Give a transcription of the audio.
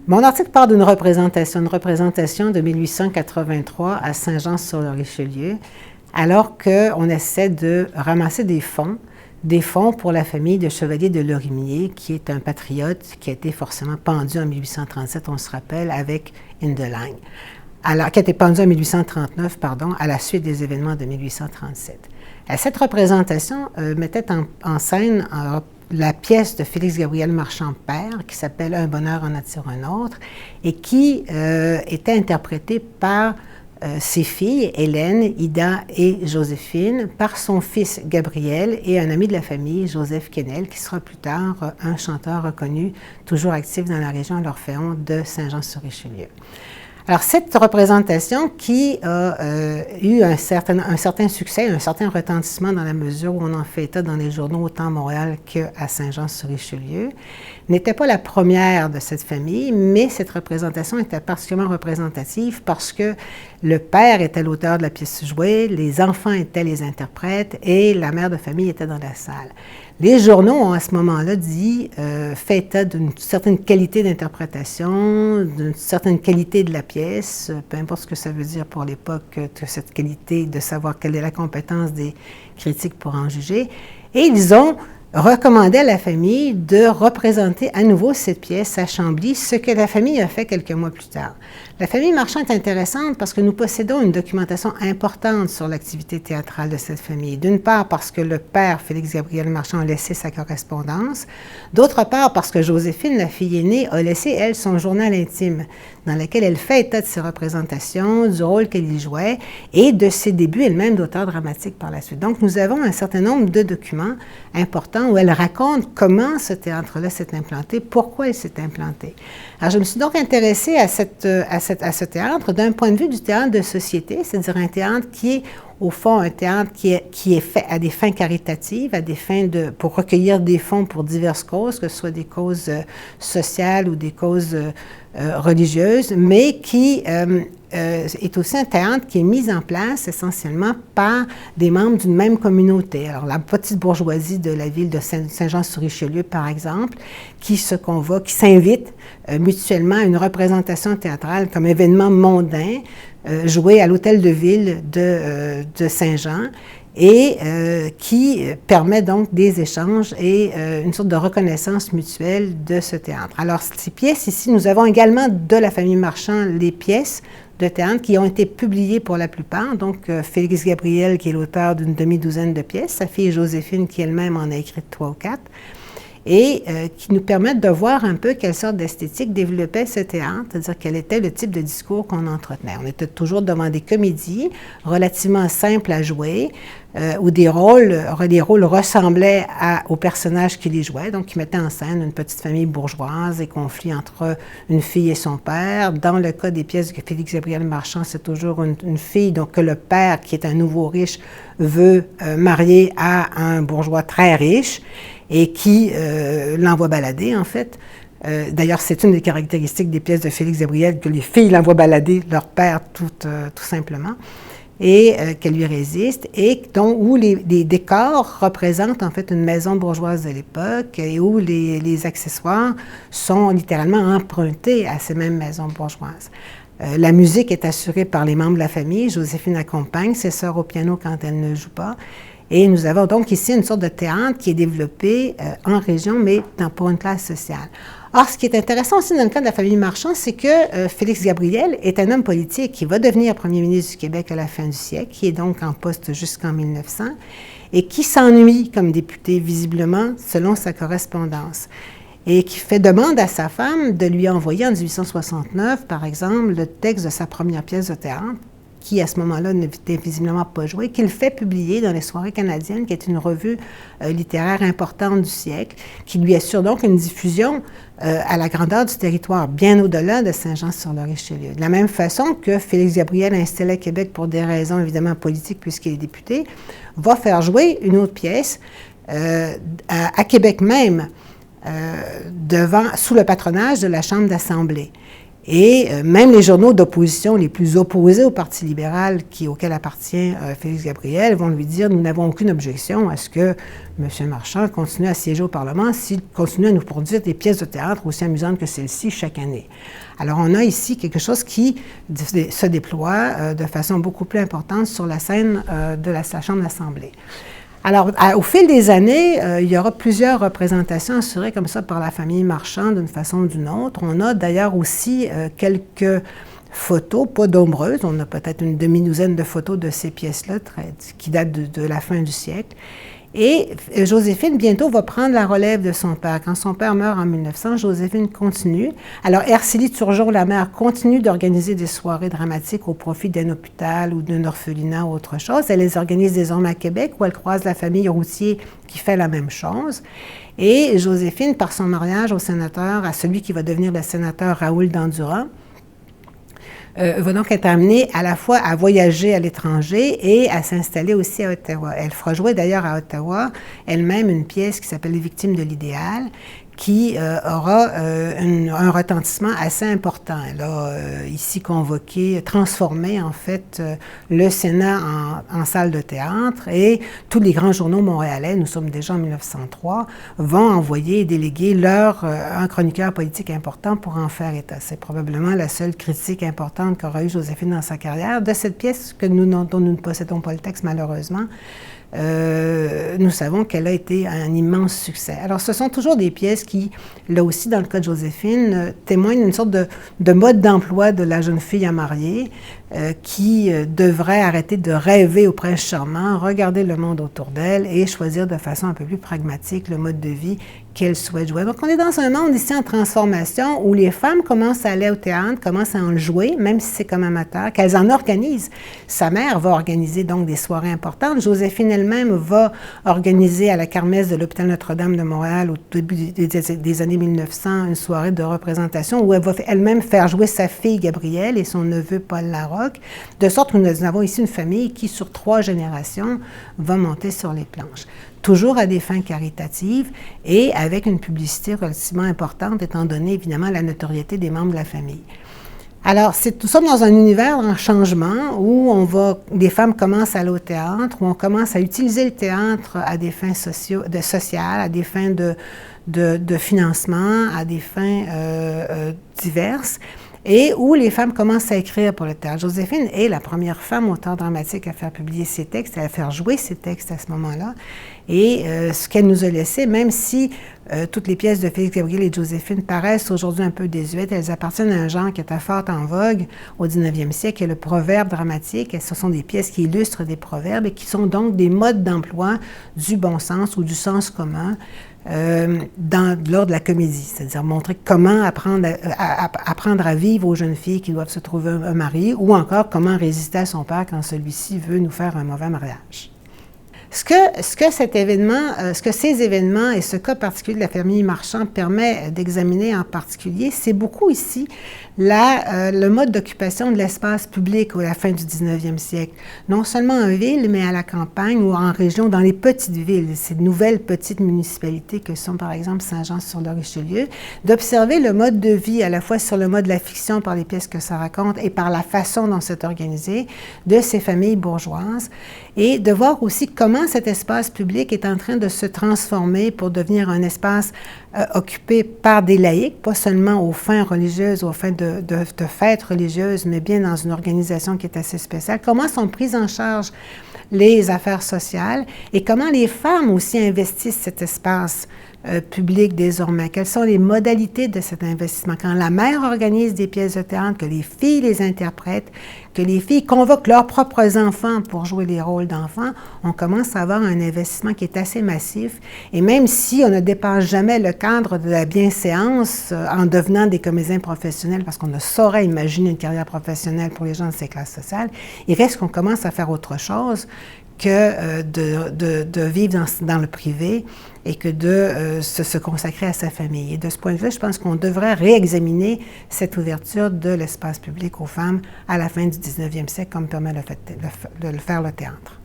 Mon article parle d'une représentation de 1883 à Saint-Jean-sur-le-Richelieu, alors qu'on essaie de ramasser des fonds pour la famille de Chevalier de Lorimier, qui est un patriote qui a été forcément pendu en 1837, on se rappelle, avec Hindelang. Alors, qui a été pendu en 1839, à la suite des événements de 1837. Cette représentation mettait en scène la pièce de Félix-Gabriel Marchand-Père, qui s'appelle « Un bonheur en attire un autre », et qui était interprétée par ses filles, Hélène, Ida et Joséphine, par son fils Gabriel et un ami de la famille, Joseph Quesnel, qui sera plus tard un chanteur reconnu, toujours actif dans la région l'Orphéon de Saint-Jean-sur-Richelieu. Alors, cette représentation qui a eu un certain succès, un certain retentissement dans la mesure où on en fait état dans les journaux autant à Montréal qu'à Saint-Jean-sur-Richelieu, n'était pas la première de cette famille, mais cette représentation était particulièrement représentative parce que le père était l'auteur de la pièce jouée, les enfants étaient les interprètes et la mère de famille était dans la salle. Les journaux ont à ce moment-là fait état d'une certaine qualité d'interprétation, d'une certaine qualité de la pièce, peu importe ce que ça veut dire pour l'époque, cette qualité de savoir quelle est la compétence des critiques pour en juger. Et ils ont recommandé à la famille de représenter à nouveau cette pièce à Chambly, ce que la famille a fait quelques mois plus tard. La famille Marchand est intéressante parce que nous possédons une documentation importante sur l'activité théâtrale de cette famille. D'une part parce que le père, Félix-Gabriel Marchand, a laissé sa correspondance. D'autre part parce que Joséphine, la fille aînée, a laissé, elle, son journal intime, dans lequel elle fait état de ses représentations, du rôle qu'elle y jouait et de ses débuts elle-même d'auteur dramatique par la suite. Donc, nous avons un certain nombre de documents importants où elle raconte comment ce théâtre-là s'est implanté, pourquoi il s'est implanté. Alors, je me suis donc intéressée à ce théâtre d'un point de vue du théâtre de société, c'est-à-dire un théâtre qui est, au fond, un théâtre qui est fait à des fins caritatives, à des fins pour recueillir des fonds pour diverses causes, que ce soit des causes sociales ou des causes religieuses, mais qui est aussi un théâtre qui est mis en place essentiellement par des membres d'une même communauté. Alors, la petite bourgeoisie de la ville de Saint-Jean-sur-Richelieu, par exemple, qui s'invite mutuellement à une représentation théâtrale comme événement mondain, joué à l'hôtel de ville de Saint-Jean, et qui permet donc des échanges et une sorte de reconnaissance mutuelle de ce théâtre. Alors, ces pièces ici, nous avons également de la famille Marchand les pièces de théâtre qui ont été publiées pour la plupart. Donc, Félix Gabriel, qui est l'auteur d'une demi-douzaine de pièces, sa fille Joséphine, qui elle-même en a écrit 3 ou 4, et qui nous permettent de voir un peu quelle sorte d'esthétique développait ce théâtre, c'est-à-dire quel était le type de discours qu'on entretenait. On était toujours devant des comédies relativement simples à jouer, où les rôles ressemblaient aux personnages qui les jouaient, donc qui mettaient en scène une petite famille bourgeoise et conflits entre une fille et son père. Dans le cas des pièces de Félix Gabriel Marchand, c'est toujours une fille donc, que le père, qui est un nouveau riche, veut marier à un bourgeois très riche et qui l'envoie balader, en fait. D'ailleurs, c'est une des caractéristiques des pièces de Félix Gabriel, que les filles l'envoient balader leur père tout simplement, et qu'elle lui résiste, et où les décors représentent en fait une maison bourgeoise de l'époque, et où les accessoires sont littéralement empruntés à ces mêmes maisons bourgeoises. La musique est assurée par les membres de la famille. Joséphine accompagne ses sœurs au piano quand elles ne jouent pas. Et nous avons donc ici une sorte de théâtre qui est développé en région, mais pour une classe sociale. Or, ce qui est intéressant aussi dans le cas de la famille Marchand, c'est que Félix Gabriel est un homme politique qui va devenir premier ministre du Québec à la fin du siècle, qui est donc en poste jusqu'en 1900, et qui s'ennuie comme député, visiblement, selon sa correspondance, et qui fait demande à sa femme de lui envoyer en 1869, par exemple, le texte de sa première pièce de théâtre, qui à ce moment-là n'était visiblement pas joué, qu'il fait publier dans les Soirées canadiennes, qui est une revue littéraire importante du siècle, qui lui assure donc une diffusion à la grandeur du territoire, bien au-delà de Saint-Jean-sur-le-Richelieu. De la même façon que Félix Gabriel, installé à Québec pour des raisons évidemment politiques, puisqu'il est député, va faire jouer une autre pièce à Québec même, sous le patronage de la Chambre d'Assemblée. Et même les journaux d'opposition les plus opposés au Parti libéral auquel appartient Félix Gabriel vont lui dire « Nous n'avons aucune objection à ce que M. Marchand continue à siéger au Parlement s'il continue à nous produire des pièces de théâtre aussi amusantes que celles-ci chaque année. » Alors on a ici quelque chose qui se déploie de façon beaucoup plus importante sur la scène de la Chambre d'Assemblée. Alors, au fil des années, il y aura plusieurs représentations assurées comme ça par la famille Marchand d'une façon ou d'une autre. On a d'ailleurs aussi quelques photos, pas nombreuses, on a peut-être une demi-douzaine de photos de ces pièces-là qui datent de la fin du siècle. Et Joséphine, bientôt, va prendre la relève de son père. Quand son père meurt en 1900, Joséphine continue. Alors, Ercélie Turgeon, la mère, continue d'organiser des soirées dramatiques au profit d'un hôpital ou d'un orphelinat ou autre chose. Elle les organise désormais à Québec, où elle croise la famille Routier qui fait la même chose. Et Joséphine, par son mariage au sénateur, à celui qui va devenir le sénateur Raoul Dandurand, va donc être amenée à la fois à voyager à l'étranger et à s'installer aussi à Ottawa. Elle fera jouer d'ailleurs à Ottawa elle-même une pièce qui s'appelle « Les victimes de l'idéal », qui aura un retentissement assez important. Elle a ici convoqué, transformé en fait le Sénat en salle de théâtre et tous les grands journaux montréalais, nous sommes déjà en 1903, vont envoyer et déléguer un chroniqueur politique important pour en faire état. C'est probablement la seule critique importante qu'aura eu Joséphine dans sa carrière de cette pièce dont nous ne possédons pas le texte malheureusement. Nous savons qu'elle a été un immense succès. Alors, ce sont toujours des pièces qui, là aussi, dans le cas de Joséphine, témoignent d'une sorte de mode d'emploi de la jeune fille à marier qui devrait arrêter de rêver au prince charmant, regarder le monde autour d'elle et choisir de façon un peu plus pragmatique le mode de vie qu'elle souhaite jouer. Donc, on est dans un monde ici en transformation où les femmes commencent à aller au théâtre, commencent à en jouer, même si c'est comme amateur, qu'elles en organisent. Sa mère va organiser donc des soirées importantes. Joséphine elle-même va organiser à la kermesse de l'hôpital Notre-Dame de Montréal au début des années 1900 une soirée de représentation où elle va elle-même faire jouer sa fille Gabrielle et son neveu Paul Larocque, de sorte que nous avons ici une famille qui, sur 3 générations, va monter sur les planches. Toujours à des fins caritatives et avec une publicité relativement importante, étant donné évidemment la notoriété des membres de la famille. Alors, nous sommes dans un univers en changement où des femmes commencent à aller au théâtre, où on commence à utiliser le théâtre à des fins sociales, à des fins de financement, à des fins diverses, et où les femmes commencent à écrire pour le théâtre. Joséphine est la première femme auteure dramatique à faire publier ses textes, à faire jouer ses textes à ce moment-là. Et ce qu'elle nous a laissé, même si toutes les pièces de Félix Gabriel et de Joséphine paraissent aujourd'hui un peu désuètes, elles appartiennent à un genre qui était fort en vogue au 19e siècle, qui est le proverbe dramatique. Et ce sont des pièces qui illustrent des proverbes et qui sont donc des modes d'emploi du bon sens ou du sens commun lors de la comédie, c'est-à-dire montrer comment apprendre à vivre aux jeunes filles qui doivent se trouver un mari ou encore comment résister à son père quand celui-ci veut nous faire un mauvais mariage. Ce que ces événements et ce cas particulier de la famille Marchand permet d'examiner en particulier, c'est beaucoup ici le mode d'occupation de l'espace public à la fin du 19e siècle. Non seulement en ville, mais à la campagne ou en région, dans les petites villes, ces nouvelles petites municipalités que sont par exemple Saint-Jean-sur-le-Richelieu, d'observer le mode de vie à la fois sur le mode de la fiction par les pièces que ça raconte et par la façon dont c'est organisé de ces familles bourgeoises et de voir aussi comment cet espace public est en train de se transformer pour devenir un espace occupé par des laïcs, pas seulement aux fins religieuses, aux fins de fêtes religieuses, mais bien dans une organisation qui est assez spéciale. Comment sont prises en charge les affaires sociales et comment les femmes aussi investissent cet espace public désormais. Quelles sont les modalités de cet investissement? Quand la mère organise des pièces de théâtre, que les filles les interprètent, que les filles convoquent leurs propres enfants pour jouer les rôles d'enfants, on commence à avoir un investissement qui est assez massif. Et même si on ne dépasse jamais le cadre de la bienséance en devenant des comédiens professionnels, parce qu'on ne saurait imaginer une carrière professionnelle pour les gens de ces classes sociales, il reste qu'on commence à faire autre chose que de vivre dans le privé et que de se consacrer à sa famille. Et de ce point de vue, je pense qu'on devrait réexaminer cette ouverture de l'espace public aux femmes à la fin du 19e siècle, comme permet de le faire le théâtre.